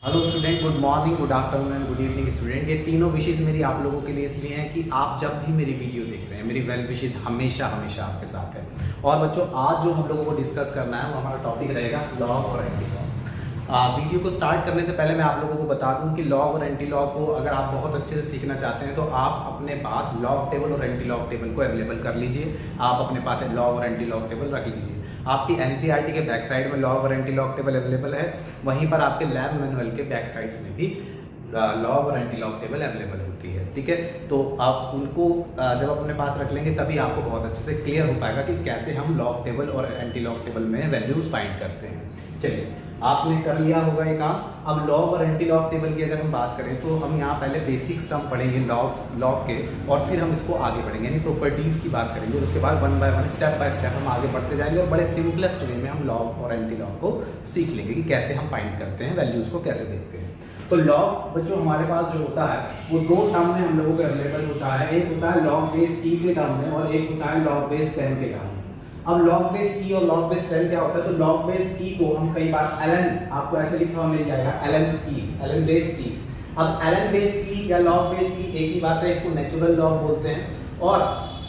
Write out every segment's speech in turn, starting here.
Hello student, good morning, good afternoon and good evening student. ये तीनों विशेष मेरी आप लोगों के लिए इसलिए हैं कि आप जब भी मेरी वीडियो देख रहे हैं, मेरी वेल विशेष हमेशा हमेशा आपके साथ है। और बच्चों, आज जो हम लोगों को डिस्कस करना है वो हमारा टॉपिक रहेगा लॉग और एंटी लॉग। वीडियो को स्टार्ट करने से पहले मैं आप लोगों को बता दूं कि लॉग और एंटी लॉग को अगर आप बहुत अच्छे से सीखना चाहते हैं तो आप अपने पास लॉग टेबल और एंटी लॉग टेबल को अवेलेबल कर लीजिए। आप अपने पास लॉग और एंटी लॉग टेबल रख लीजिए। आपकी एनसीईआरटी के बैक साइड में लॉग और एंटी लॉग टेबल अवेलेबल है, वहीं पर आपके लैब मैनुअल के बैक साइड्स में भी लॉग और एंटी लॉग टेबल अवेलेबल होती है। ठीक है, तो आप उनको जब अपने पास रख लेंगे तभी आपको बहुत अच्छे से क्लियर हो पाएगा कि कैसे हम लॉग टेबल और एंटी लॉग टेबल में वैल्यूज फाइंड करते हैं। चलिए, आपने कर लिया होगा ये काम। अब लॉग और एंटी लॉग टेबल की अगर हम बात करें तो हम यहाँ पहले बेसिक्स टर्म पढ़ेंगे लॉग के, और फिर हम इसको आगे बढ़ेंगे, यानी प्रॉपर्टीज की बात करेंगे। उसके बाद one by one, step by step हम आगे बढ़ते जाएंगे और बड़े सिंपलेस्ट वे में हम लॉग और एंटी लॉग को सीख लेंगे कि कैसे हम फाइंड करते हैं, वैल्यूज को कैसे देखते हैं। तो लॉग बच्चों हमारे पास जो होता है वो दो टर्म में हम लोगों को अवेलेबल होता है। एक होता है लॉग बेस ई के टर्म में और एक होता है लॉग बेस 10 के टर्म में। अब लॉग बेस ई और लॉग बेस 10 क्या होता है? तो लॉग बेस ई को हम कई बार ln, आपको ऐसे लिखा हुआ मिल जाएगा ln बेस ई। अब ln बेस ई या लॉग बेस ई एक ही बात है, इसको नेचुरल लॉग बोलते हैं। और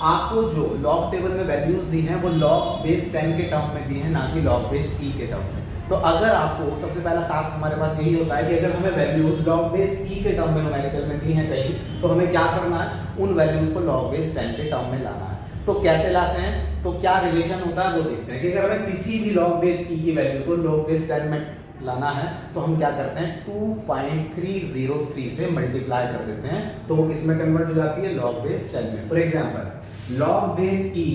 आपको जो लॉग टेबल में वैल्यूज दी हैं वो लॉग बेस 10 के टर्म में दी हैं, ना कि लॉग बेस ई के टर्म में। तो अगर आपको सबसे पहला टास्क हमारे पास यही होता है कि अगर हमें वैल्यूज लॉग बेस ई के टर्म में न्यूमेरिकल में दी हैं कहीं, तो हमें क्या करना है? उन वैल्यूज को लॉग बेस 10 के टर्म में लाना है। तो कैसे लाते हैं, तो क्या रिलेशन होता है वो देखते हैं कि अगर हमें किसी भी लॉग बेस ई की वैल्यू को लॉग बेस 10 में लाना है तो हम क्या करते हैं? 2.303 से मल्टीप्लाई कर देते हैं, तो वो किस में कन्वर्ट हो जाती है? लॉग बेस 10 में। For example, log base E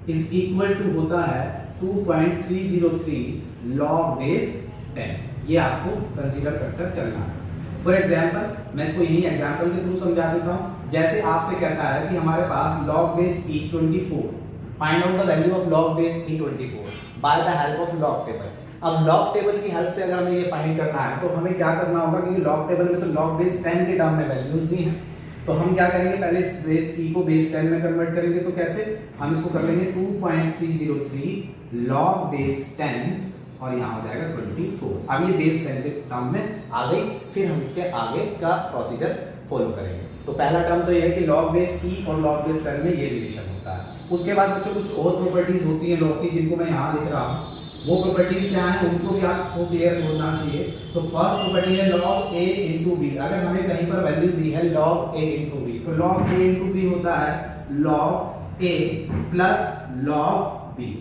is equal to होता है 2.303 लॉग बेस 10। ये आपको कंसीडर कर चलना है। फॉर एग्जाम्पल, मैं इसको यही एग्जाम्पल के थ्रू समझा देता हूं। जैसे आपसे कहता है कि हमारे पास log base e 24, find out the value of log base e 24 by the help of log table. अब लॉग टेबल की हेल्प से अगर हमें ये फाइंड करना है तो हमें क्या करना होगा? क्योंकि लॉग टेबल में तो लॉग बेस 10 के टर्म में वैल्यूज दी हैं, तो हम क्या करेंगे? पहले इस बेस ई को बेस 10 में कन्वर्ट करेंगे। तो कैसे? हम इसको कर लेंगे 2.303 लॉग बेस 10 और यहाँ हो जाएगा 24। अब ये बेस 10 के टर्म में आ गई, फिर हम इसके आगे का प्रोसीजर फॉलो करेंगे। तो पहला टर्म तो ये है कि लॉग बेस ई और लॉग बेस 10 में ये रिलेशन होता है। उसके बाद बच्चों कुछ और प्रॉपर्टीज होती हैं लॉग की, जिनको मैं यहाँ लिख रहा हूँ। वो प्रॉपर्टीज क्या है उनको भी आपको क्लियर होना चाहिए। तो फर्स्ट प्रॉपर्टी है लॉग ए इंटू बी। अगर हमें कहीं पर वैल्यू दी है लॉग ए इंटू बी, तो लॉग ए इंटू बी होता है log a plus log B.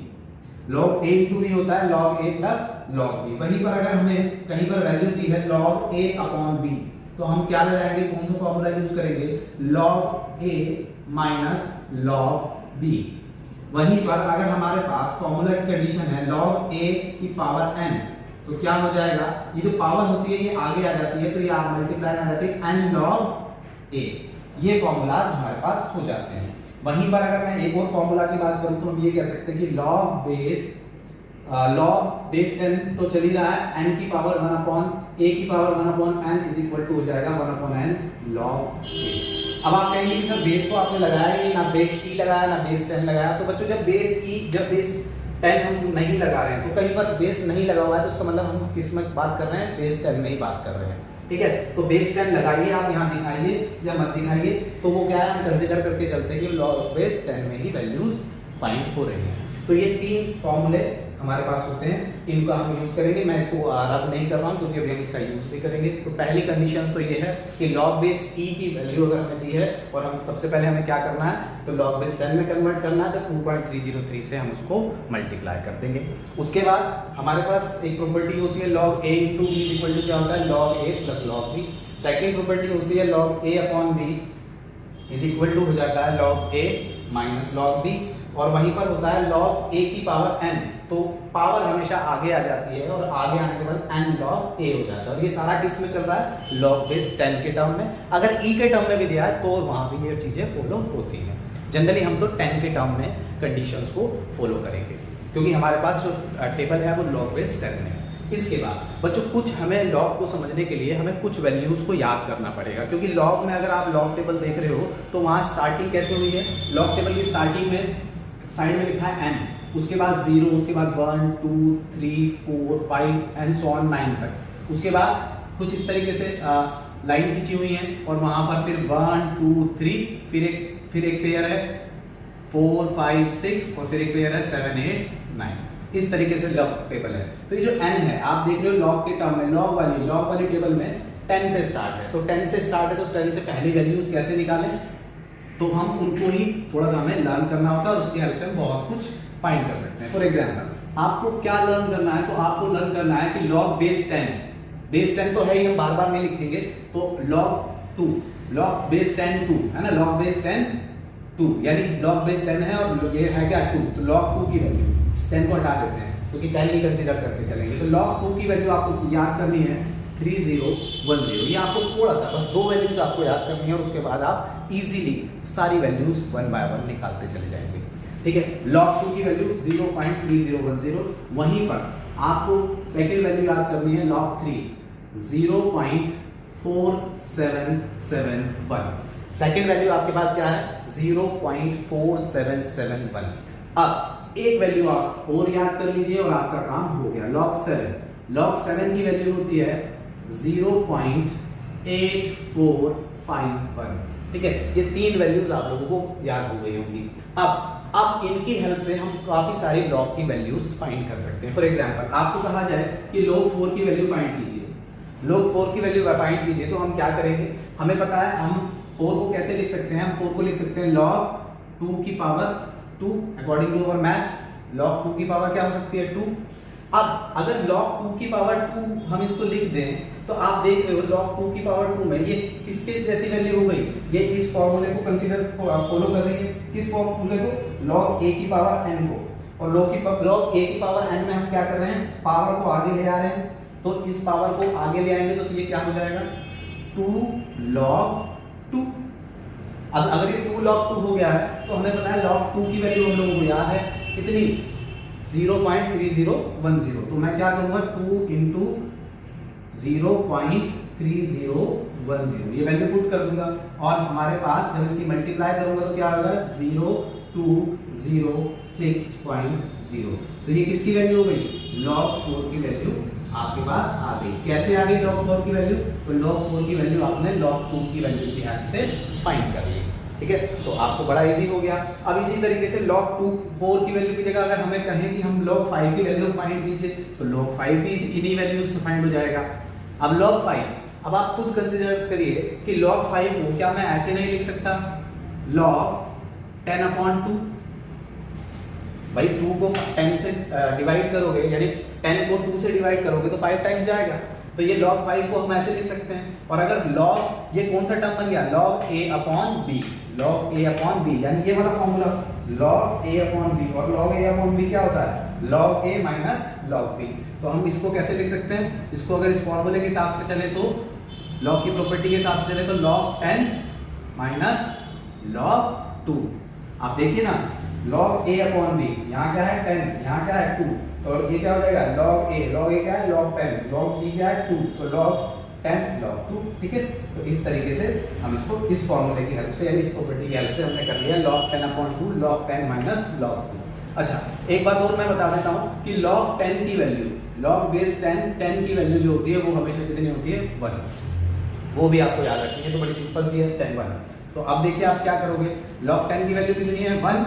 Log a into B होता है log a plus log B. वहीं पर अगर हमें कहीं पर वैल्यू दी है लॉग ए अपॉन बी, तो हम क्या लगाएंगे? कौन सा फॉर्मूला यूज करेंगे? Log a minus log B. वहीं पर अगर हमारे पास फॉर्मूला की कंडीशन है लॉग ए की पावर n, तो क्या हो जाएगा? ये जो पावर होती है ये आगे आ जाती है, तो ये आप मल्टीप्लाई में आ जाती है n लॉग ए। ये फॉर्मूलाज हमारे पास हो जाते हैं। वहीं पर अगर मैं एक और फॉर्मूला की बात करूं तो हम ये कह सकते हैं कि लॉग बेस 10 तो चल ही रहा है, n की पावर 1 अपॉन a की power 1 upon n is equal to हो जाएगा 1 अपॉन n लॉग a। अब आप कहेंगे कि सर बेस को आपने लगाया ही ना बेस e लगाया ना बेस 10 लगाया। तो बच्चों जब बेस 10 हम नहीं लगा रहे हैं, तो कहीं पर बेस नहीं लगा हुआ है, तो उसका मतलब हम किस में बात कर रहे हैं? बेस 10 में ही बात कर रहे हैं। ठीक है, तो बेस 10 लगाइए, आप यहाँ दिखाइए या मत दिखाइए, तो वो क्या है? हम कंसीडर करके चलते हैं कि लॉग बेस 10 में ही वैल्यूज फाइंड हो रही हैं। तो ये तीन फॉर्मूले हमारे पास होते हैं, इनका हम यूज करेंगे। मैं इसको रब नहीं कर रहा हूँ क्योंकि अभी हम इसका यूज भी करेंगे। तो पहली कंडीशन तो ये है कि लॉग बेस ई की वैल्यू अगर हमें दी है और हम सबसे पहले हमें क्या करना है? तो लॉग बेस 10 में कन्वर्ट करना है, तो 2.303 से हम उसको मल्टीप्लाई कर देंगे। उसके बाद हमारे पास एक प्रॉपर्टी होती है log a into b equal to क्या होता है? Log a plus log b. Second property होती है log a upon b is equal to हो जाता है log a minus log b. और वहीं पर होता है लॉग ए की पावर n, तो पावर हमेशा आगे आ जाती है और आगे आने के बाद n लॉग a हो जाता है। और ये सारा किस में चल रहा है? लॉग बेस 10 के टर्म में। अगर e के टर्म में भी दिया है तो वहां भी ये चीजें फॉलो होती हैं। जनरली हम तो 10 के टर्म में कंडीशंस को फॉलो करेंगे क्योंकि हमारे पास जो टेबल है वो लॉग बेस 10 में है। इसके बाद बच्चों कुछ हमें लॉग को समझने के लिए हमें कुछ वैल्यूज को याद करना पड़ेगा, क्योंकि लॉग में अगर आप लॉग टेबल देख रहे हो तो वहां स्टार्टिंग कैसे हुई है? लॉग टेबल की स्टार्टिंग में साइड में लिखा है n, उसके बाद 0, उसके बाद 1 2 3 4 5 एंड सो ऑन 9 तक। उसके बाद कुछ इस तरीके से लाइन खींची हुई है और वहां पर फिर 1 2 3 फिर एक पेयर है 4 5 6 और फिर एक पेयर है 7 8 9। इस तरीके से लॉग टेबल है। तो ये जो n है आप देख रहे हो लॉग के टर्म में, लॉग वाली टेबल में 10 से स्टार्ट है। तो 10 से स्टार्ट है तो 10 से पहली वैल्यूज कैसे निकालें, तो हम उनको ही थोड़ा सा हमें लर्न करना होता है और उसकी हेल्प से हम बहुत कुछ फाइंड कर सकते हैं। फॉर एग्जांपल आपको क्या लर्न करना है, तो आपको लर्न करना है कि लॉग बेस 10 तो है ही, हम बार बार नहीं लिखेंगे। तो log 2 log बेस 10 2 है ना, log बेस 10 2 यानी log बेस 10 है और ये है क्या 2, तो log 2 की वैल्यू 10 को हटा देते हैं क्योंकि 10 ही कंसीडर करके चलेंगे। तो log 2 की वैल्यू आपको याद करनी है 3010। ये आपको थोड़ा सा बस 2 वैल्यूज आपको याद करनी है और उसके बाद आप इजीली सारी वैल्यूज 1 बाय 1 निकालते चले जाएंगे। ठीक है, log 2 की वैल्यू 0.3010। वहीं पर आपको सेकंड वैल्यू याद करनी है log 3 0.4771। सेकंड वैल्यू आपके पास क्या है 0.4771। अब एक वैल्यू आप और याद कर लीजिए और आपका काम हो गया। log 7 की वैल्यू होती है 0.8451। ठीक है, ये 3 वैल्यूज आप लोगों को याद हो गई होंगी। अब इनकी हेल्प से हम काफी सारी log की वैल्यूज फाइंड कर सकते हैं। फॉर एग्जांपल आपको कहा जाए कि log 4 की वैल्यू फाइंड कीजिए, log 4 की वैल्यू फाइंड कीजिए, तो हम क्या करेंगे, हमें पता है हम 4 को कैसे लिख सकते हैं, हम 4 को लिख सकते हैं log 2 की power 2 according to our maths. log 2 की पावर क्या हो सकती है 2। अब अगर log 2 की पावर 2 हम इसको लिख दें तो आप देख रहे हो log 2 की पावर 2 में ये किसके जैसी वैल्यू हो गई, ये इस फॉर्मूले को कंसीडर फॉलो कर रही है। किस फॉर्मूले को, log a की पावर n को। और log a की पावर n में हम क्या कर रहे हैं, पावर को आगे ले आ रहे हैं। तो इस पावर को आगे ले आएंगे तो ये क्या हो जाएगा 2 log 2। अब अगर ये 2 log 2 हो गया है तो हमें पता है log 2 की वैल्यू हम लोगों को याद है कितनी 0.3010। तो मैं क्या करूंगा 2 इंटू 0.3010 ये वैल्यू पुट कर दूंगा और हमारे पास जब इसकी मल्टीप्लाई करूंगा तो क्या होगा 02060। तो ये किसकी वैल्यू हो गई, log 4 की वैल्यू आपके पास आ गई। कैसे आ गई log 4 की वैल्यू, तो log 4 की वैल्यू आपने log 2 की वैल्यू की हेल्प से फाइंड कर ली। ठीक है, तो आपको बड़ा इजी हो गया। अब इसी तरीके से log 4 की वैल्यू की जगह अगर हमें कहें कि हम log 5 की वैल्यू फाइंड कीजिए तो log 5 भी इन्हीं वैल्यूज से फाइंड हो जाएगा। अब log 5, अब आप खुद कंसीडर करिए कि log 5 को क्या मैं ऐसे नहीं लिख सकता log 10/2। भाई 2 को 10 से डिवाइड करोगे यानी 10 को 2 से डिवाइड करोगे तो 5 टाइम जाएगा। तो ये log 5 को हम ऐसे लिख सकते हैं। और अगर log, ये कौन सा टर्म बन गया log a/b, log a/b यानी ये वाला फॉर्मूला log a/b। और log a/b क्या होता है log a minus log b। तो हम इसको कैसे लिख सकते हैं, इसको अगर इस फॉर्मूले के हिसाब से चले तो log की प्रॉपर्टी के हिसाब से चले तो log 10 माइनस log 2। आप देखिए ना log a/b, यहाँ क्या है 10, यहाँ क्या है 2, तो ये क्या हो जाएगा log a क्या है log 10, log b क्या है 2, तो log 10 log 2। ठीक है, तो इस तरीके से हम इसको इस फॉर्मूले की हेल्प से यानी इस प्रॉपर्टी की हेल्प से हमने कर लिया log 10/2 log 10 माइनस log 2। अच्छा, एक बात और मैं बता देता हूँ कि log 10 की वैल्यू, log बेस 10 की वैल्यू जो होती है वो हमेशा कितनी होती है 1। वो भी आपको याद रखनी है, तो बड़ी सिंपल सी है 10 1। तो अब देखिए आप क्या करोगे, log 10 की वैल्यू कितनी है 1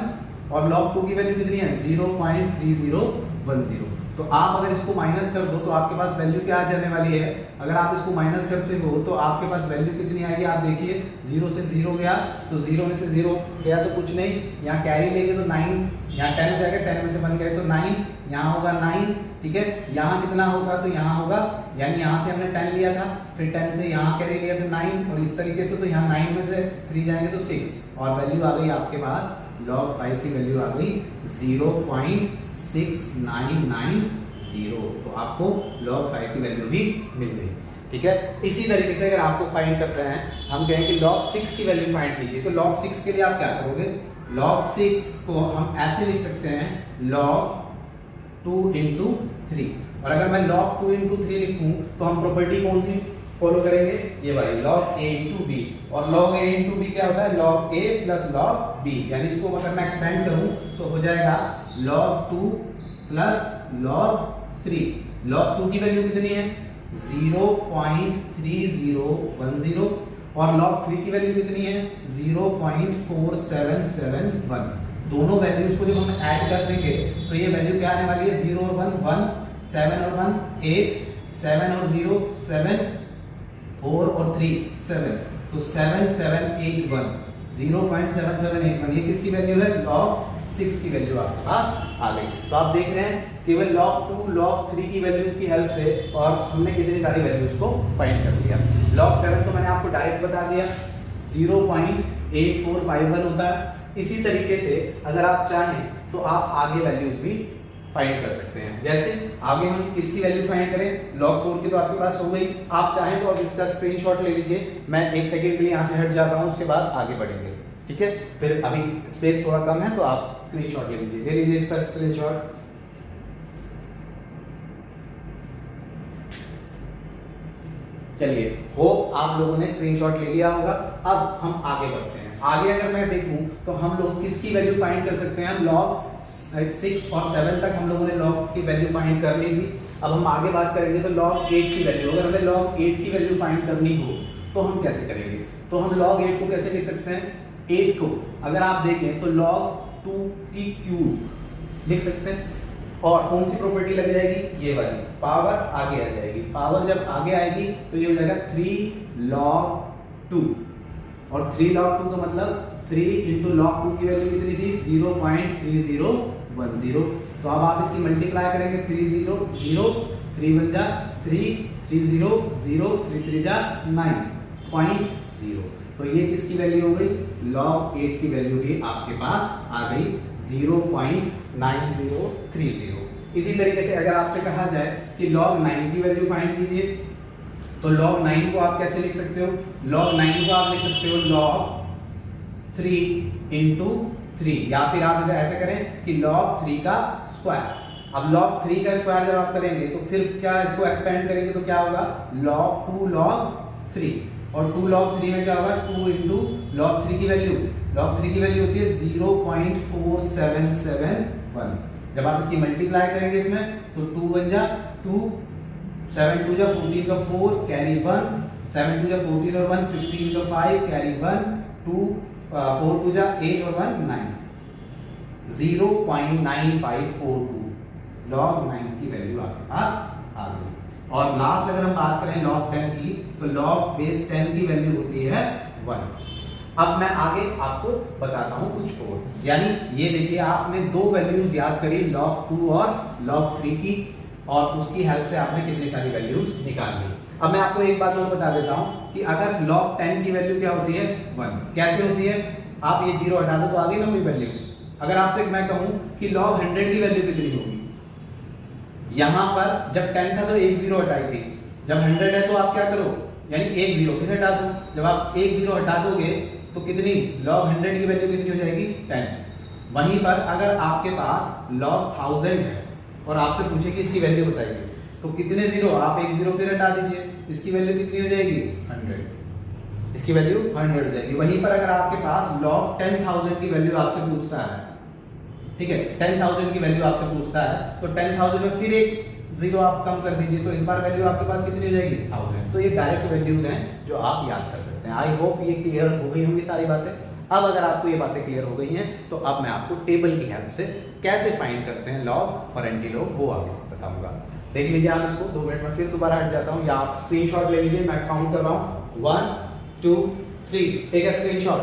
और log 2 की वैल्यू कितनी है 0.3010। तो आप अगर इसको माइनस कर दो तो आपके पास वैल्यू क्या आ जाने वाली है, अगर आप इसको माइनस करते हो तो आपके पास वैल्यू कितनी आएगी, आप देखिए 0 से 0 गया तो 0 में से 0 गया तो कुछ नहीं, यहाँ कैरी लेंगे तो 9, यहाँ 10 हो जाएगा, 10 में से 1 गए तो 9, यहाँ होगा 9। ठीक है, यहाँ कितना होगा तो यहाँ होगा, यानी यहाँ से हमने 10 लिया था, फिर 10 से यहाँ कैरी लिया तो 9 और इस तरीके से, तो यहाँ 9 में से 3 जाएंगे तो 6 और वैल्यू आ गई आपके पास log 5 की वैल्यू आ गई 0.6990। तो आपको log 5 की वैल्यू भी मिल गई। ठीक है, इसी तरीके से अगर आपको फाइंड करते हैं, हम कहें कि log 6 की वैल्यू फाइंड कीजिए, तो log 6 के लिए आप क्या करोगे, log 6 को हम ऐसे लिख सकते हैं log 2 into 3। और अगर मैं log 2 into 3 लिखूं तो हम प्रॉपर्टी कौन सी फॉलो करेंगे, ये वाली log a into b। और log a into b क्या होता है log a plus log b, यानी इसको अगर मैं एक्सपेंड करूं तो हो जाएगा log 2 plus log 3। log 2 की वैल्यू कितनी है 0.3010 और log 3 की वैल्यू कितनी है 0.4771। दोनों वैल्यूज को जब हम ऐड कर देंगे तो ये वैल्यू क्या आने वाली है 0 और 1 1, 7 और 1 8, 7 और 0 7, 4 और 3 7, तो 7781 0.7781 ये किसकी वैल्यू है log 6 की वैल्यू आपके पास आ गई। तो आप देख रहे हैं केवल log 2 log 3 की वैल्यू की हेल्प से और हमने कितनी सारी वैल्यूज को फाइंड कर लिया। log 7 तो मैंने आपको डायरेक्ट बता दिया 0.8451 होता है। इसी तरीके से अगर आप चाहें तो आप आगे वैल्यूज भी फाइंड कर सकते हैं। जैसे आगे हम इसकी वैल्यू फाइंड करें log 4 की तो आपके पास हो गई। आप चाहें तो अब इसका स्क्रीनशॉट ले लीजिए, मैं एक सेकंड के लिए यहाँ से हट जाता हूँ, उसके बाद आगे बढ़ेंगे। ठीक है, फिर अभी स्पेस थोड़ा कम है तो आप स्क्रीनशॉट ले लीजिए इसका स्क्रीनशॉट। चलिए, होप आप लोगों ने स्क्रीनशॉट ले लिया होगा। अब हम आगे बढ़ते हैं। आगे अगर मैं देखूं तो हम लोग किसकी वैल्यू फाइंड कर सकते हैं log 6 और 7 तक हम लोगों ने log की वैल्यू फाइंड कर ली थी। अब हम आगे बात करेंगे तो log 8 की वैल्यू, अगर हमें log 8 की वैल्यू फाइंड करनी हो तो हम कैसे करेंगे? तो हम log 8 को कैसे लिख सकते हैं? 8 को अगर आप देखें तो log 2 की क्यूब लिख सकते हैं और कौन सी प्रॉपर्टी लग जाएगी? ये वाली, पावर आगे आ जाएगी। पावर जब आगे आएगी तो ये हो जाएगा 3 log 2 और 3 log 2 का मतलब 3 into log 2 की वैल्यू कितनी थी 0.3010। तो अब आप इसकी मल्टीप्लाई करेंगे 3 0 0 3 1 जा 3 3 0 0 3 3 जा 9.0। तो ये किसकी वैल्यू हो गई? log 8 की वैल्यू भी आपके पास आ गई 0.9030। इसी तरीके से अगर आपसे कहा जाए कि log 9 की वैल्यू फाइंड कीजिए तो log 9 को आप कैसे लिख सकते हो? log 9 को आप लिख सकते हो log 3 into 3 या फिर आप इसे ऐसे करें कि log 3 का स्क्वायर। अब log 3 का स्क्वायर जब आप करेंगे तो फिर क्या इसको एक्सपेंड करेंगे तो क्या होगा log 2 log 3 और 2 log 3 में क्या होगा 2 into log 3 की वैल्यू, log 3 की वैल्यू होती है 0.4771। जब आप इसकी मल्टीप्लाई करेंगे इसमें तो 2 1 जा 2 7 2 जा 14 का 4 कैरी 1 7 2 जा 14 और 1 15 का 5 कैरी 1 2 4 2 जा 8 और 1 9 0.9542 log 9 की वैल्यू आपके पास आ गई। और लास्ट अगर हम बात करें log 10 की तो log बेस 10 की वैल्यू होती है 1। अब मैं आगे आपको बताता हूं कुछ और, यानी ये देखिए आपने दो वैल्यूज याद करी log 2 और log 3 की और उसकी हेल्प से आपने कितनी सारी वैल्यूज निकाल ली। अब मैं आपको एक बात और बता देता हूं कि अगर log 10 की वैल्यू क्या होती है 1। कैसे होती है? आप ये 0 हटा दो तो आ गई ना कोई वैल्यू। अगर आपसे मैं कहूं कि log 100 की वैल्यू कितनी होगी, यहां पर जब 10 था तो एक 0 हटाई थी, जब 100 है तो आप क्या करो यानी एक 0 फिर हटा दो। जब आप एक 0 हटा दोगे तो कितनी log 100 की वैल्यू कितनी हो जाएगी 10। वहीं पर अगर आपके पास log 1000 है और आपसे पूछे कि इसकी वैल्यू बताइए तो कितने 0, आप एक 0 फिर हटा दीजिए, इसकी वैल्यू कितनी हो जाएगी 100, इसकी वैल्यू 100 हो जाएगी। वहीं पर अगर आपके पास log 10,000 की वैल्यू आपसे पूछता है, ठीक है 10,000 की वैल्यू आपसे पूछता है तो 10,000 में फिर एक 0 आप कम कर दीजिए तो इस बार वैल्यू आपके पास कितनी हो जाएगी 1000। तो ये डायरेक्ट वैल्यूज हैं जो आप याद कर सकते हैं। आई होप ये क्लियर हो गई होंगी सारी बातें। अब अगर आपको ये बातें क्लियर हो गई हैं तो अब मैं आपको टेबल की हेल्प से कैसे फाइंड करते हैं log और एंटी log वो आगे बताऊंगा। देख लीजिए आप इसको, 2 मिनट में फिर दोबारा हट जाता हूँ या आप स्क्रीनशॉट ले लीजिए, मैं काउंट कर रहा हूँ 1 2 3। ठीक है स्क्रीनशॉट।